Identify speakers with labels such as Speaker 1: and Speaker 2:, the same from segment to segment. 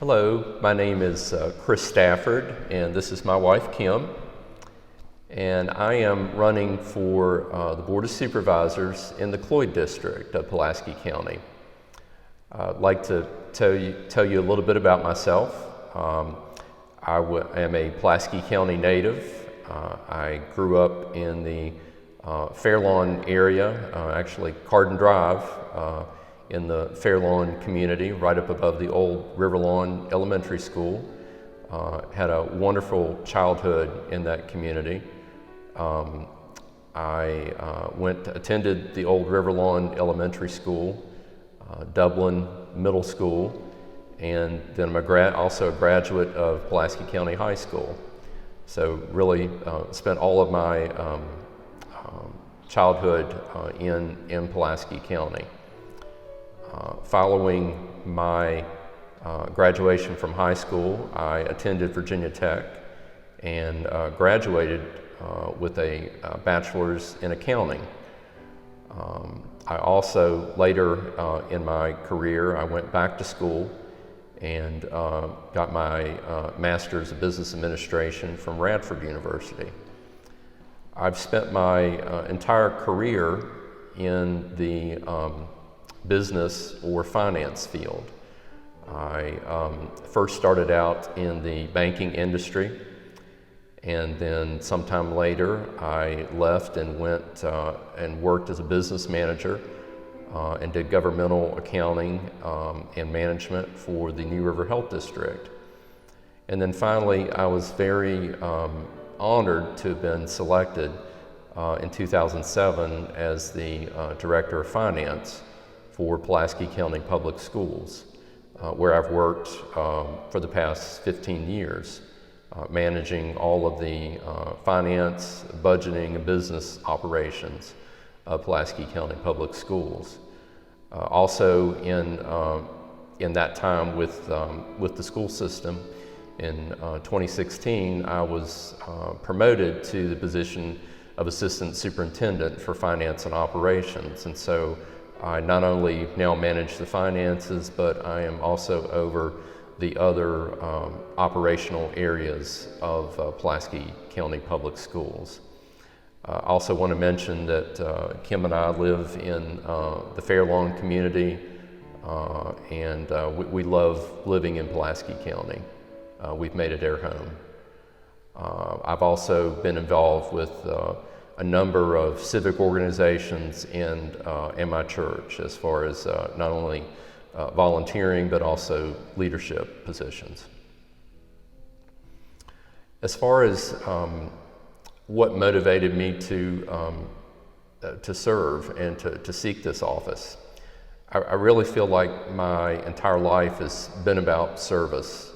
Speaker 1: Hello, my name is Chris Stafford, and this is my wife Kim, and I am running for the Board of Supervisors in the Cloyd district of Pulaski County. I'd like to tell you a little bit about myself. I am a Pulaski County native. I grew up in the Fairlawn area, actually Carden Drive, in the Fairlawn community, right up above the old Riverlawn Elementary School. Had a wonderful childhood in that community. I attended the old Riverlawn Elementary School, Dublin Middle School, and then I'm also a graduate of Pulaski County High School. So really spent all of my childhood in Pulaski County. Following my graduation from high school, I attended Virginia Tech and graduated with a bachelor's in accounting. I also, later in my career, I went back to school and got my master's of business administration from Radford University. I've spent my entire career in the business or finance field. I first started out in the banking industry, and then sometime later I left and went and worked as a business manager and did governmental accounting and management for the New River Health District. And then finally I was very honored to have been selected in 2007 as the Director of Finance for Pulaski County Public Schools, where I've worked for the past 15 years, managing all of the finance, budgeting, and business operations of Pulaski County Public Schools. Also in that time with the school system, in 2016, I was promoted to the position of Assistant Superintendent for Finance and Operations, and so I not only now manage the finances, but I am also over the other operational areas of Pulaski County Public Schools. I also want to mention that Kim and I live in the Fairlawn community, and we love living in Pulaski County. We've made it our home. I've also been involved with a number of civic organizations in my church, as far as not only volunteering but also leadership positions. As far as what motivated me to serve and to seek this office, I really feel like my entire life has been about service.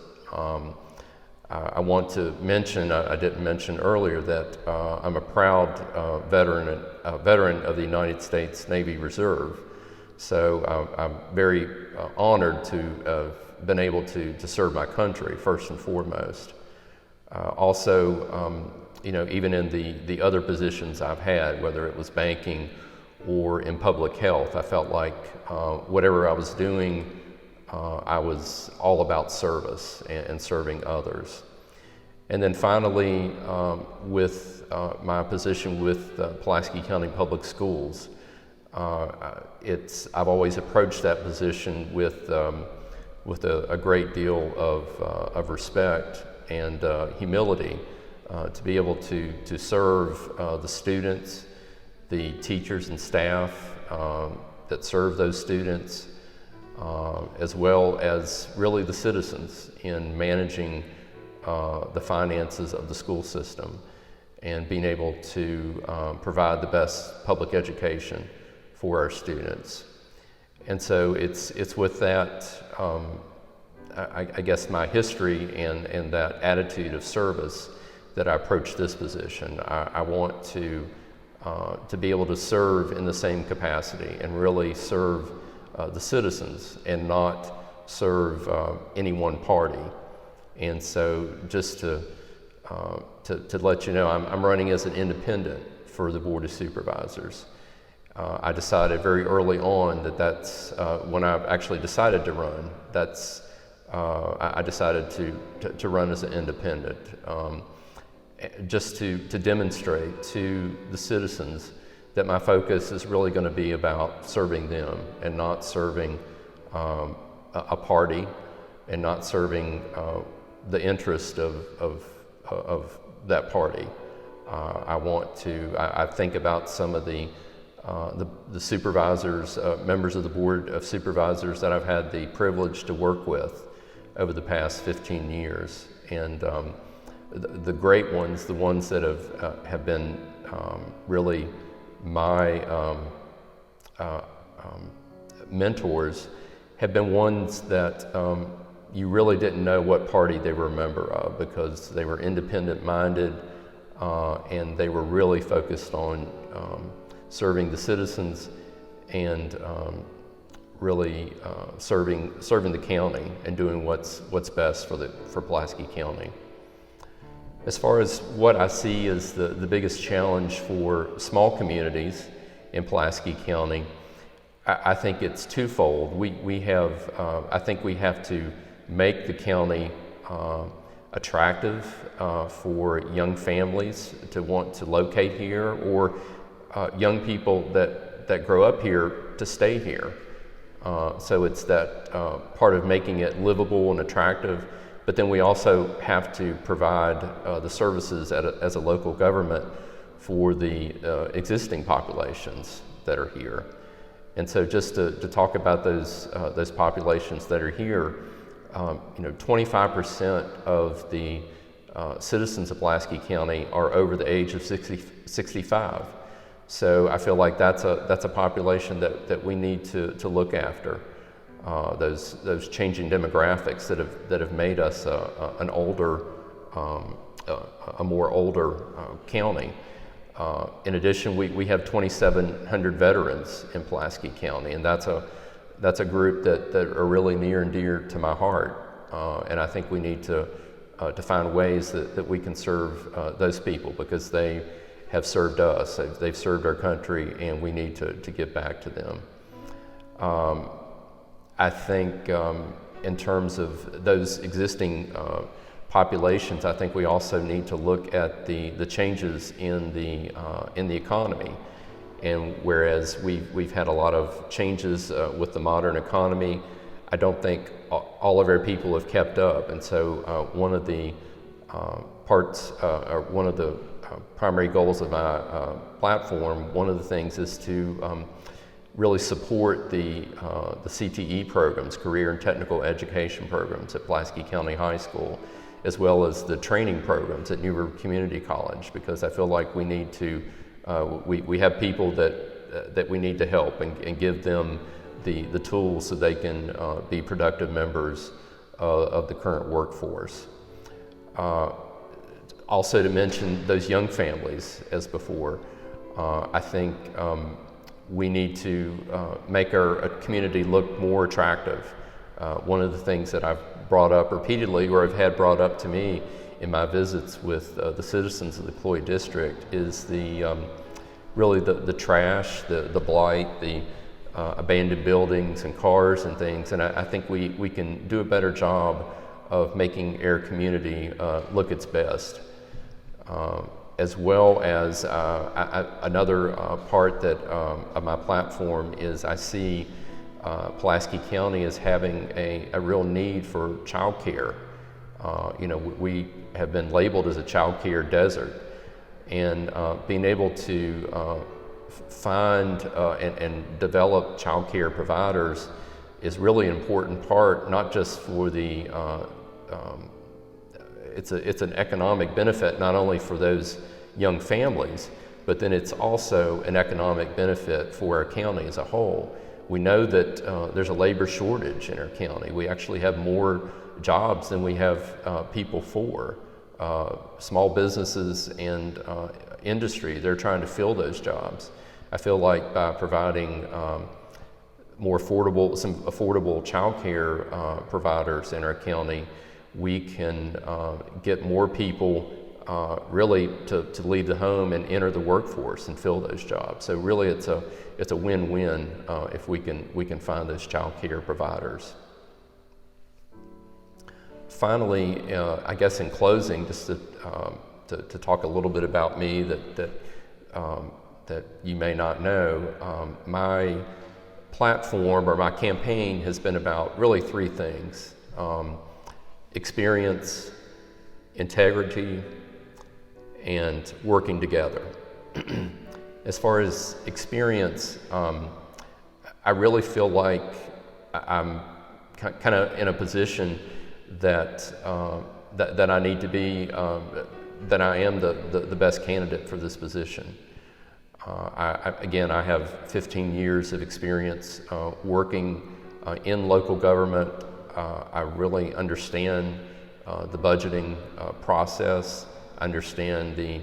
Speaker 1: I want to mention, I didn't mention earlier, that I'm a proud veteran of the United States Navy Reserve. So I'm very honored to have been able to serve my country first and foremost. Also, even in the other positions I've had, whether it was banking or in public health, I felt like whatever I was doing, I was all about service and serving others. And then finally, with my position with Pulaski County Public Schools, I've always approached that position with a great deal of respect and humility, to be able to serve the students, the teachers and staff that serve those students, as well as really the citizens in managing the finances of the school system and being able to provide the best public education for our students. And so it's with that, I guess, my history and that attitude of service that I approach this position. I want to be able to serve in the same capacity and really serve the citizens and not serve any one party. And so just to let you know, I'm running as an independent for the Board of Supervisors. I decided very early on that's when I actually decided to run, that's I decided to run as an independent, just to demonstrate to the citizens that my focus is really going to be about serving them and not serving a party and not serving the interest of that party. I think about some of the supervisors, members of the Board of Supervisors that I've had the privilege to work with over the past 15 years. And the great ones, the ones that have been really my mentors, have been ones that you really didn't know what party they were a member of, because they were independent-minded and they were really focused on serving the citizens and really serving the county and doing what's best for Pulaski County. As far as what I see as the biggest challenge for small communities in Pulaski County, I think it's twofold. I think we have to make the county attractive for young families to want to locate here, or young people that grow up here to stay here. So it's that part of making it livable and attractive, but then we also have to provide the services as a local government for the existing populations that are here. And so just to talk about those populations that are here, 25% of the citizens of Pulaski County are over the age of 65. So I feel like that's a population that we need to look after. Those changing demographics that have made us an older, a more older county. In addition, we have 2,700 veterans in Pulaski County, and that's a group that are really near and dear to my heart. And I think we need to find ways that we can serve those people, because they have served us, they've served our country, and we need to give back to them. I think in terms of those existing populations, I think we also need to look at the changes in the economy. And whereas we've had a lot of changes with the modern economy, I don't think all of our people have kept up. And so one of the one of the primary goals of my platform, one of the things is to really support the CTE programs, career and technical education programs at Pulaski County High School, as well as the training programs at New River Community College, because I feel like we need to, we have people that we need to help and give them the tools so they can be productive members of the current workforce. Also to mention those young families, as before, I think we need to make our community look more attractive. One of the things that I've brought up repeatedly, or have had brought up to me in my visits with the citizens of the Cloyd district, is really the trash, the blight, the abandoned buildings and cars and things. And I think we can do a better job of making our community look its best. As well as another part of my platform is I see Pulaski County as having a real need for child care. We have been labeled as a child care desert, and being able to find and develop child care providers is really an important part, not just for the it's an economic benefit not only for those young families, but then it's also an economic benefit for our county as a whole. We know that there's a labor shortage in our county. We actually have more jobs than we have people for. Small businesses and industry, they're trying to fill those jobs. I feel like by providing some affordable child care providers in our county, we can get more people really to leave the home and enter the workforce and fill those jobs. So really it's a win-win if we can find those child care providers. Finally, I guess in closing, just to talk a little bit about me that you may not know, my platform or my campaign has been about really three things: experience, integrity, and working together. As far as experience, I really feel like I'm kind of in a position that I need to be, that I am the best candidate for this position. I have 15 years of experience working in local government. I really understand the budgeting process, understand the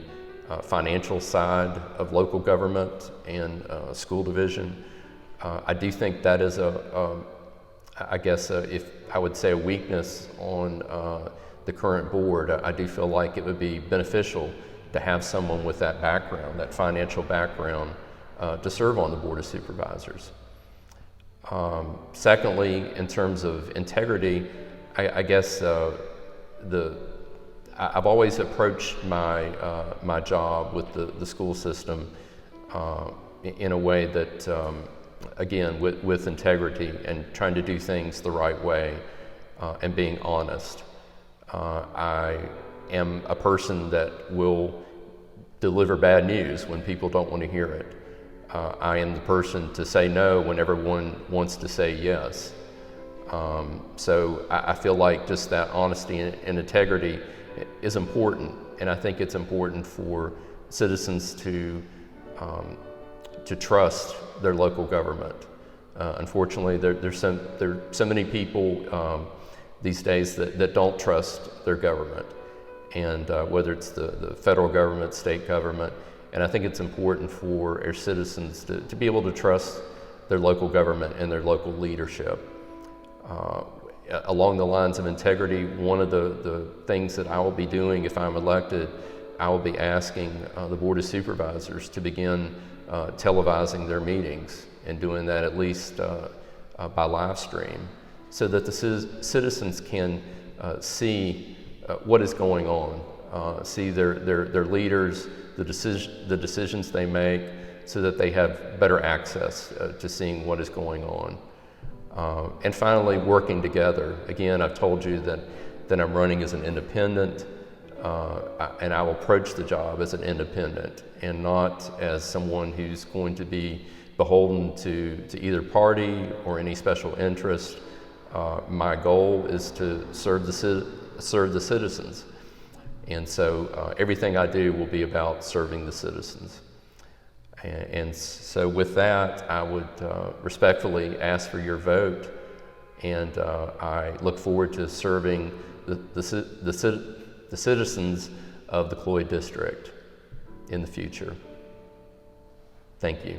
Speaker 1: financial side of local government and school division. I do think that is if I would say a weakness on the current board. I do feel like it would be beneficial to have someone with that background, that financial background, to serve on the Board of Supervisors. Secondly, in terms of integrity, I've always approached my job with the school system in a way that, with integrity and trying to do things the right way and being honest. I am a person that will deliver bad news when people don't want to hear it. I am the person to say no when everyone wants to say yes. So I feel like just that honesty and integrity is important, and I think it's important for citizens to trust their local government. Unfortunately, there's so many people these days that don't trust their government, and whether it's the federal government, state government, and I think it's important for our citizens to be able to trust their local government and their local leadership. Along the lines of integrity, one of the things that I will be doing if I'm elected, I will be asking the Board of Supervisors to begin televising their meetings, and doing that at least by live stream, so that the citizens can see what is going on, see their leaders, the decisions they make, so that they have better access to seeing what is going on. And finally, working together. Again, I've told you that I'm running as an independent, and I will approach the job as an independent and not as someone who's going to be beholden to either party or any special interest. My goal is to serve the citizens, and so everything I do will be about serving the citizens. And so with that, I would respectfully ask for your vote, and I look forward to serving the citizens of the Cloyd District in the future. Thank you.